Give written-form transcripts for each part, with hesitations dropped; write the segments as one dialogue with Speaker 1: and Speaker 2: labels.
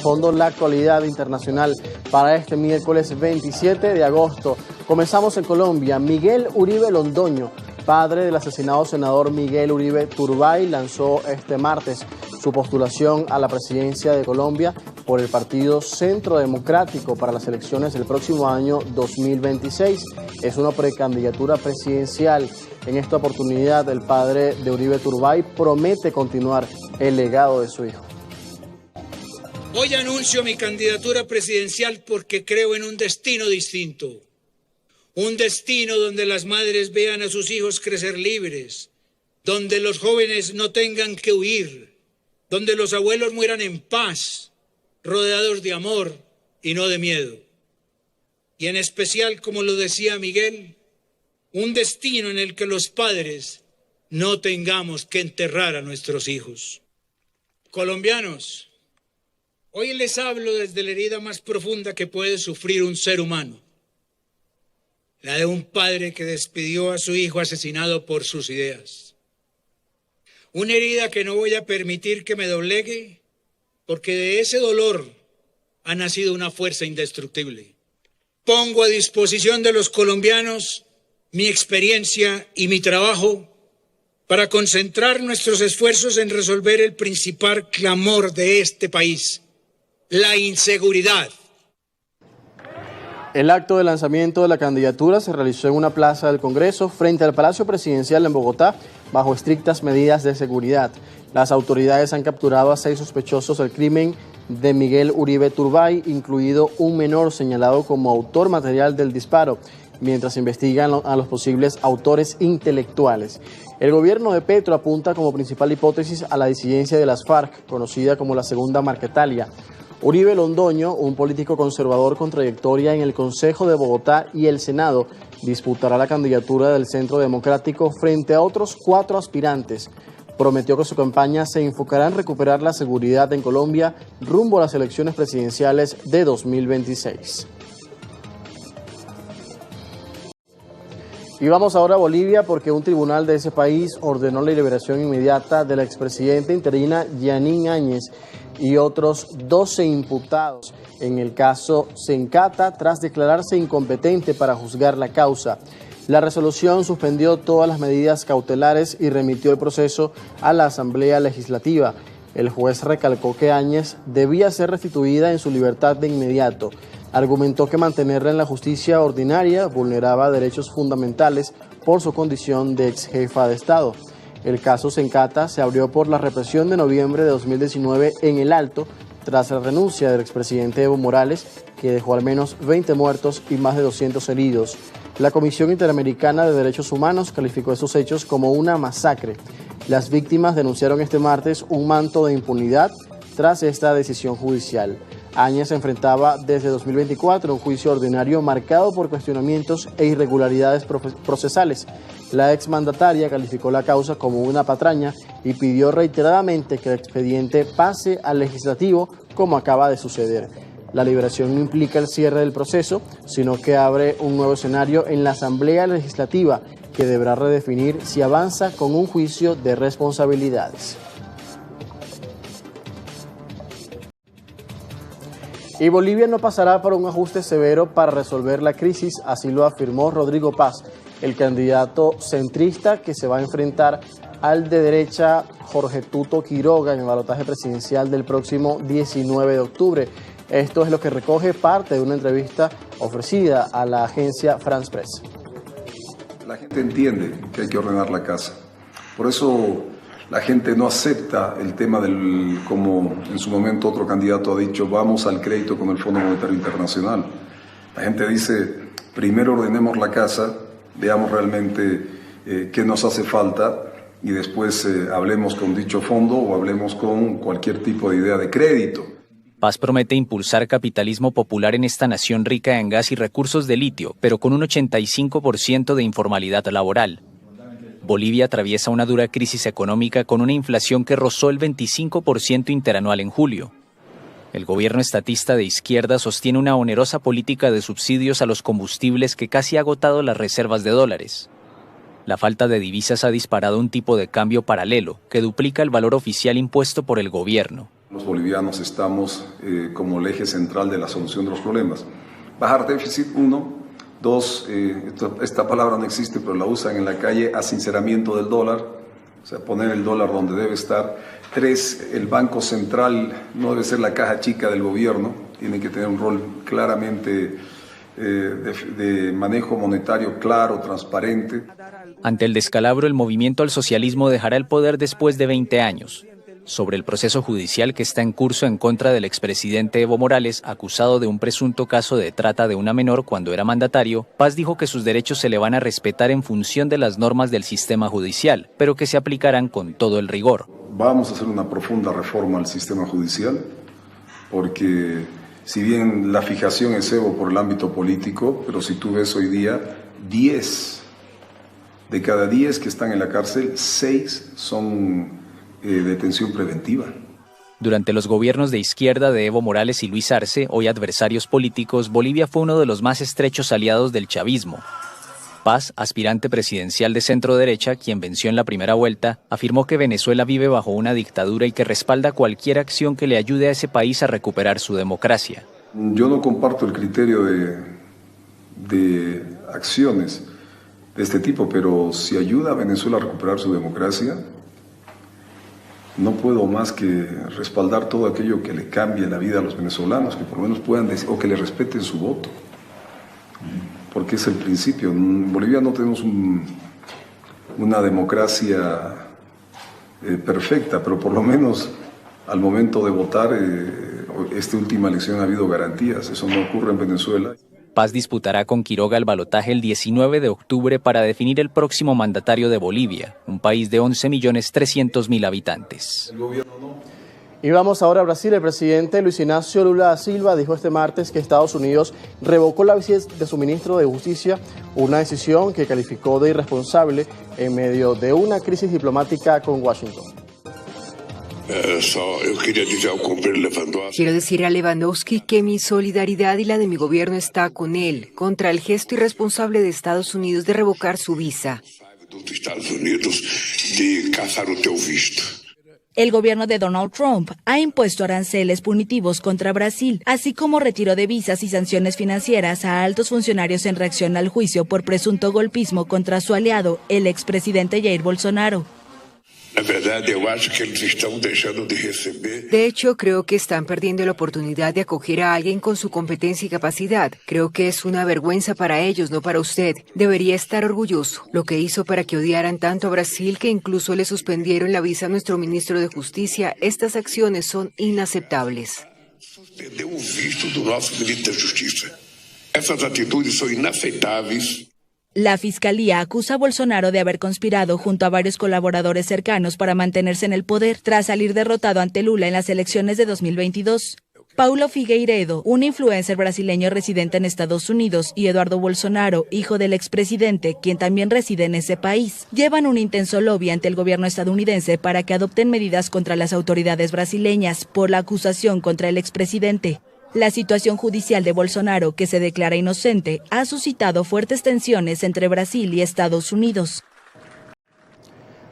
Speaker 1: Fondo La Actualidad Internacional para este miércoles 27 de agosto. Comenzamos en Colombia. Miguel Uribe Londoño, padre del asesinado senador Miguel Uribe Turbay, lanzó este martes su postulación a la presidencia de Colombia por el Partido Centro Democrático para las elecciones del próximo año 2026. Es una precandidatura presidencial. En esta oportunidad, el padre de Uribe Turbay promete continuar el legado de su hijo.
Speaker 2: Hoy anuncio mi candidatura presidencial porque creo en un destino distinto. Un destino donde las madres vean a sus hijos crecer libres, donde los jóvenes no tengan que huir, donde los abuelos mueran en paz, rodeados de amor y no de miedo. Y en especial, como lo decía Miguel, un destino en el que los padres no tengamos que enterrar a nuestros hijos. Colombianos, hoy les hablo desde la herida más profunda que puede sufrir un ser humano. La de un padre que despidió a su hijo asesinado por sus ideas. Una herida que no voy a permitir que me doblegue, porque de ese dolor ha nacido una fuerza indestructible. Pongo a disposición de los colombianos mi experiencia y mi trabajo para concentrar nuestros esfuerzos en resolver el principal clamor de este país: la inseguridad.
Speaker 1: El acto de lanzamiento de la candidatura se realizó en una plaza del Congreso frente al Palacio Presidencial en Bogotá, bajo estrictas medidas de seguridad. Las autoridades han capturado a 6 sospechosos del crimen de Miguel Uribe Turbay, incluido un menor señalado como autor material del disparo, mientras investigan a los posibles autores intelectuales. El gobierno de Petro apunta como principal hipótesis a la disidencia de las FARC, conocida como la Segunda Marquetalia. Uribe Londoño, un político conservador con trayectoria en el Consejo de Bogotá y el Senado, disputará la candidatura del Centro Democrático frente a otros 4 aspirantes. Prometió que su campaña se enfocará en recuperar la seguridad en Colombia rumbo a las elecciones presidenciales de 2026. Y vamos ahora a Bolivia, porque un tribunal de ese país ordenó la liberación inmediata de la expresidenta interina Yanine Áñez y otros 12 imputados en el caso Sencata tras declararse incompetente para juzgar la causa. La resolución suspendió todas las medidas cautelares y remitió el proceso a la Asamblea Legislativa. El juez recalcó que Áñez debía ser restituida en su libertad de inmediato. Argumentó que mantenerla en la justicia ordinaria vulneraba derechos fundamentales por su condición de ex jefa de Estado. El caso Sencata se abrió por la represión de noviembre de 2019 en El Alto, tras la renuncia del expresidente Evo Morales, que dejó al menos 20 muertos y más de 200 heridos. La Comisión Interamericana de Derechos Humanos calificó estos hechos como una masacre. Las víctimas denunciaron este martes un manto de impunidad tras esta decisión judicial. Áñez enfrentaba desde 2024 un juicio ordinario marcado por cuestionamientos e irregularidades procesales. La exmandataria calificó la causa como una patraña y pidió reiteradamente que el expediente pase al legislativo, como acaba de suceder. La liberación no implica el cierre del proceso, sino que abre un nuevo escenario en la Asamblea Legislativa, que deberá redefinir si avanza con un juicio de responsabilidades. Y Bolivia no pasará por un ajuste severo para resolver la crisis, así lo afirmó Rodrigo Paz, el candidato centrista que se va a enfrentar al de derecha Jorge Tuto Quiroga en el balotaje presidencial del próximo 19 de octubre. Esto es lo que recoge parte de una entrevista ofrecida a la agencia France Press.
Speaker 3: La gente entiende que hay que ordenar la casa. Por eso la gente no acepta el tema del, como en su momento otro candidato ha dicho, vamos al crédito con el Fondo Monetario Internacional. La gente dice, primero ordenemos la casa, veamos realmente qué nos hace falta y después hablemos con dicho fondo o hablemos con cualquier tipo de idea de crédito.
Speaker 4: Paz promete impulsar capitalismo popular en esta nación rica en gas y recursos de litio, pero con un 85% de informalidad laboral. Bolivia atraviesa una dura crisis económica con una inflación que rozó el 25% interanual en julio. El gobierno estatista de izquierda sostiene una onerosa política de subsidios a los combustibles que casi ha agotado las reservas de dólares. La falta de divisas ha disparado un tipo de cambio paralelo que duplica el valor oficial impuesto por el gobierno.
Speaker 3: Los bolivianos estamos como el eje central de la solución de los problemas. Bajar déficit, 1. 2, esta palabra no existe, pero la usan en la calle, asinceramiento del dólar, o sea, poner el dólar donde debe estar. 3, el Banco Central no debe ser la caja chica del gobierno, tiene que tener un rol claramente de manejo monetario claro, transparente.
Speaker 4: Ante el descalabro, el movimiento al socialismo dejará el poder después de 20 años. Sobre el proceso judicial que está en curso en contra del expresidente Evo Morales, acusado de un presunto caso de trata de una menor cuando era mandatario, Paz dijo que sus derechos se le van a respetar en función de las normas del sistema judicial, pero que se aplicarán con todo el rigor.
Speaker 3: Vamos a hacer una profunda reforma al sistema judicial, porque si bien la fijación es Evo por el ámbito político, pero si tú ves hoy día, 10 de cada 10 que están en la cárcel, 6 son detención preventiva.
Speaker 4: Durante los gobiernos de izquierda de Evo Morales y Luis Arce, hoy adversarios políticos, Bolivia fue uno de los más estrechos aliados del chavismo. Paz, aspirante presidencial de centro derecha, quien venció en la primera vuelta, afirmó que Venezuela vive bajo una dictadura y que respalda cualquier acción que le ayude a ese país a recuperar su democracia.
Speaker 3: Yo no comparto el criterio de acciones de este tipo, pero si ayuda a Venezuela a recuperar su democracia, no puedo más que respaldar todo aquello que le cambie la vida a los venezolanos, que por lo menos puedan decir, o que le respeten su voto, porque es el principio. En Bolivia no tenemos una democracia perfecta, pero por lo menos al momento de votar, esta última elección ha habido garantías. Eso no ocurre en Venezuela.
Speaker 4: Paz disputará con Quiroga el balotaje el 19 de octubre para definir el próximo mandatario de Bolivia, un país de 11.300.000 habitantes.
Speaker 1: Y vamos ahora a Brasil. El presidente Luis Ignacio Lula da Silva dijo este martes que Estados Unidos revocó la visa de su ministro de Justicia, una decisión que calificó de irresponsable en medio de una crisis diplomática con Washington.
Speaker 5: Quiero decir a Lewandowski que mi solidaridad y la de mi gobierno está con él, contra el gesto irresponsable de Estados Unidos de revocar su visa.
Speaker 6: El gobierno de Donald Trump ha impuesto aranceles punitivos contra Brasil, así como retiro de visas y sanciones financieras a altos funcionarios en reacción al juicio por presunto golpismo contra su aliado, el expresidente Jair Bolsonaro.
Speaker 5: De hecho, creo que están perdiendo la oportunidad de acoger a alguien con su competencia y capacidad. Creo que es una vergüenza para ellos, no para usted. Debería estar orgulloso. Lo que hizo para que odiaran tanto a Brasil que incluso le suspendieron la visa a nuestro ministro de Justicia. Estas acciones son inaceptables.
Speaker 6: Estas atitudes son inaceptables. La Fiscalía acusa a Bolsonaro de haber conspirado junto a varios colaboradores cercanos para mantenerse en el poder tras salir derrotado ante Lula en las elecciones de 2022. Paulo Figueiredo, un influencer brasileño residente en Estados Unidos, y Eduardo Bolsonaro, hijo del expresidente, quien también reside en ese país, llevan un intenso lobby ante el gobierno estadounidense para que adopten medidas contra las autoridades brasileñas por la acusación contra el expresidente. La situación judicial de Bolsonaro, que se declara inocente, ha suscitado fuertes tensiones entre Brasil y Estados Unidos.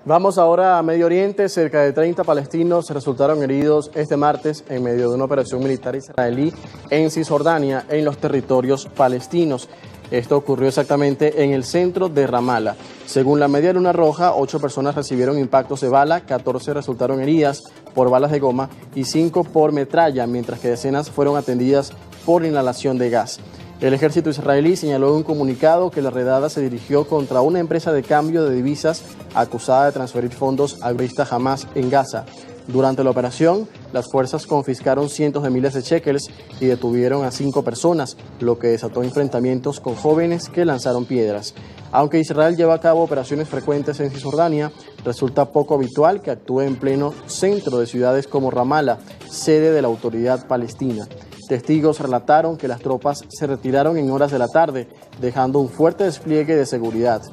Speaker 1: Vamos ahora a Medio Oriente. Cerca de 30 palestinos resultaron heridos este martes en medio de una operación militar israelí en Cisjordania, en los territorios palestinos. Esto ocurrió exactamente en el centro de Ramala. Según la Media Luna Roja, 8 personas recibieron impactos de bala, 14 resultaron heridas por balas de goma y 5 por metralla, mientras que decenas fueron atendidas por inhalación de gas. El ejército israelí señaló en un comunicado que la redada se dirigió contra una empresa de cambio de divisas acusada de transferir fondos al terrorista Hamas en Gaza. Durante la operación, las fuerzas confiscaron cientos de miles de shekels y detuvieron a 5 personas, lo que desató enfrentamientos con jóvenes que lanzaron piedras. Aunque Israel lleva a cabo operaciones frecuentes en Cisjordania, resulta poco habitual que actúe en pleno centro de ciudades como Ramala, sede de la autoridad palestina. Testigos relataron que las tropas se retiraron en horas de la tarde, dejando un fuerte despliegue de seguridad.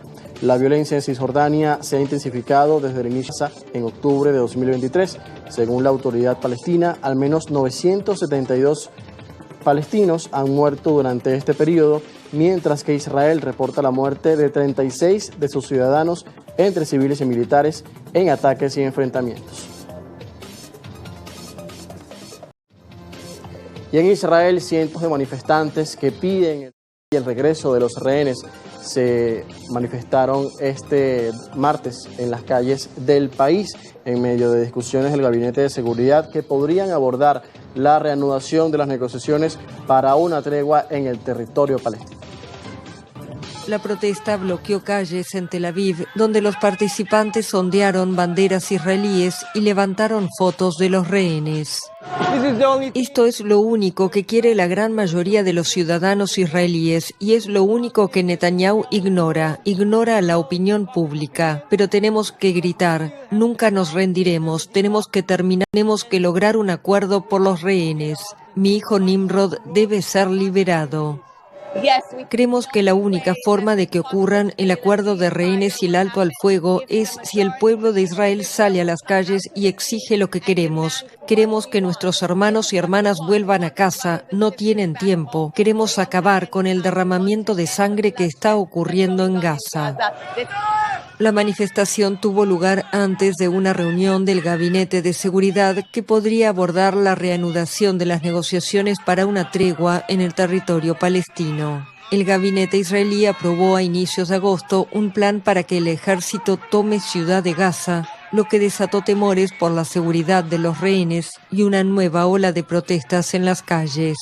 Speaker 1: La violencia en Cisjordania se ha intensificado desde el inicio en octubre de 2023. Según la autoridad palestina, al menos 972 palestinos han muerto durante este periodo, mientras que Israel reporta la muerte de 36 de sus ciudadanos, entre civiles y militares, en ataques y enfrentamientos. Y en Israel, cientos de manifestantes que piden el regreso de los rehenes se manifestaron este martes en las calles del país en medio de discusiones del Gabinete de Seguridad que podrían abordar la reanudación de las negociaciones para una tregua en el territorio palestino.
Speaker 5: La protesta bloqueó calles en Tel Aviv, donde los participantes ondearon banderas israelíes y levantaron fotos de los rehenes. Esto es lo único que quiere la gran mayoría de los ciudadanos israelíes y es lo único que Netanyahu ignora a la opinión pública. Pero tenemos que gritar, nunca nos rendiremos, tenemos que lograr un acuerdo por los rehenes. Mi hijo Nimrod debe ser liberado. Creemos que la única forma de que ocurran el acuerdo de rehenes y el alto al fuego es si el pueblo de Israel sale a las calles y exige lo que queremos. Queremos que nuestros hermanos y hermanas vuelvan a casa, no tienen tiempo. Queremos acabar con el derramamiento de sangre que está ocurriendo en Gaza. La manifestación tuvo lugar antes de una reunión del Gabinete de Seguridad que podría abordar la reanudación de las negociaciones para una tregua en el territorio palestino. El gabinete israelí aprobó a inicios de agosto un plan para que el ejército tome Ciudad de Gaza, lo que desató temores por la seguridad de los rehenes y una nueva ola de protestas en las calles.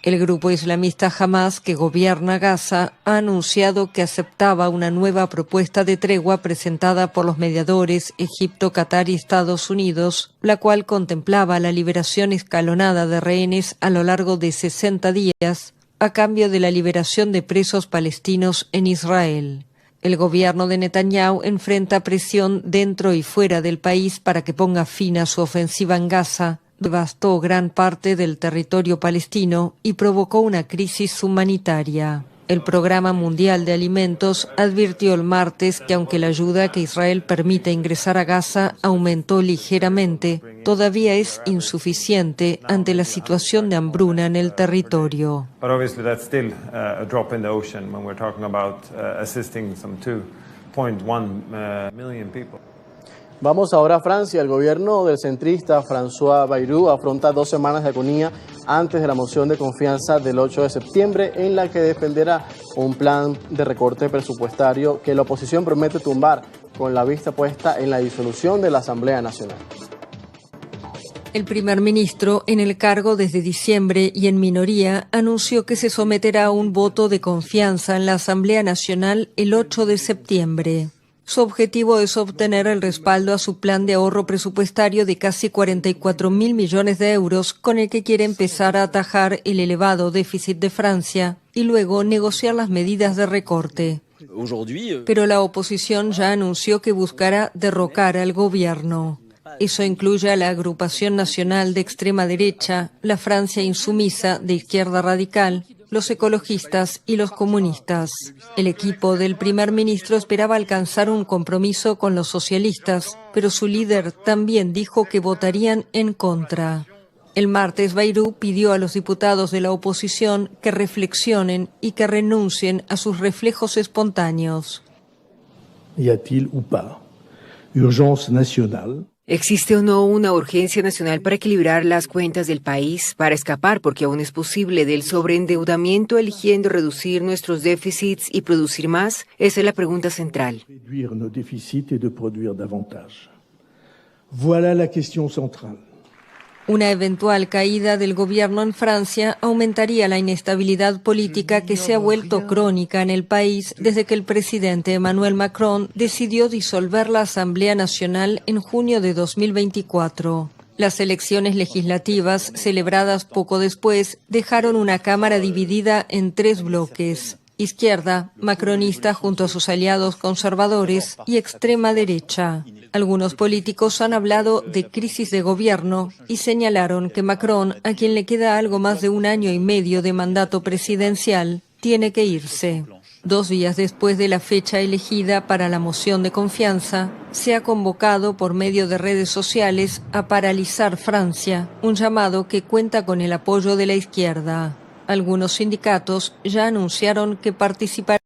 Speaker 5: El grupo islamista Hamas, que gobierna Gaza, ha anunciado que aceptaba una nueva propuesta de tregua presentada por los mediadores Egipto, Qatar y Estados Unidos, la cual contemplaba la liberación escalonada de rehenes a lo largo de 60 días, a cambio de la liberación de presos palestinos en Israel. El gobierno de Netanyahu enfrenta presión dentro y fuera del país para que ponga fin a su ofensiva en Gaza. Devastó gran parte del territorio palestino y provocó una crisis humanitaria. El Programa Mundial de Alimentos advirtió el martes que aunque la ayuda que Israel permite ingresar a Gaza aumentó ligeramente, todavía es insuficiente ante la situación de hambruna en el territorio.
Speaker 1: Vamos ahora a Francia. El gobierno del centrista François Bayrou afronta 2 semanas de agonía antes de la moción de confianza del 8 de septiembre, en la que defenderá un plan de recorte presupuestario que la oposición promete tumbar, con la vista puesta en la disolución de la Asamblea Nacional.
Speaker 5: El primer ministro, en el cargo desde diciembre y en minoría, anunció que se someterá a un voto de confianza en la Asamblea Nacional el 8 de septiembre. Su objetivo es obtener el respaldo a su plan de ahorro presupuestario de casi 44.000 millones de euros, con el que quiere empezar a atajar el elevado déficit de Francia y luego negociar las medidas de recorte. Pero la oposición ya anunció que buscará derrocar al gobierno. Eso incluye a la agrupación nacional de extrema derecha, la Francia insumisa de izquierda radical, los ecologistas y los comunistas. El equipo del primer ministro esperaba alcanzar un compromiso con los socialistas, pero su líder también dijo que votarían en contra. El martes, Bayrou pidió a los diputados de la oposición que reflexionen y que renuncien a sus reflejos espontáneos.
Speaker 7: ¿Y a-t-il ou pas urgence nationale?
Speaker 5: ¿Existe o no una urgencia nacional para equilibrar las cuentas del país, para escapar, porque aún es posible, del sobreendeudamiento, eligiendo reducir nuestros déficits y producir más? Esa es la pregunta central.
Speaker 7: Réduire nos déficits et de produire davantage. Voilà la question centrale.
Speaker 5: Una eventual caída del gobierno en Francia aumentaría la inestabilidad política que se ha vuelto crónica en el país desde que el presidente Emmanuel Macron decidió disolver la Asamblea Nacional en junio de 2024. Las elecciones legislativas, celebradas poco después, dejaron una Cámara dividida en 3 bloques: izquierda, macronista junto a sus aliados conservadores, y extrema derecha. Algunos políticos han hablado de crisis de gobierno y señalaron que Macron, a quien le queda algo más de 1 año y medio de mandato presidencial, tiene que irse. 2 días después de la fecha elegida para la moción de confianza, se ha convocado por medio de redes sociales a paralizar Francia, un llamado que cuenta con el apoyo de la izquierda. Algunos sindicatos ya anunciaron que participarán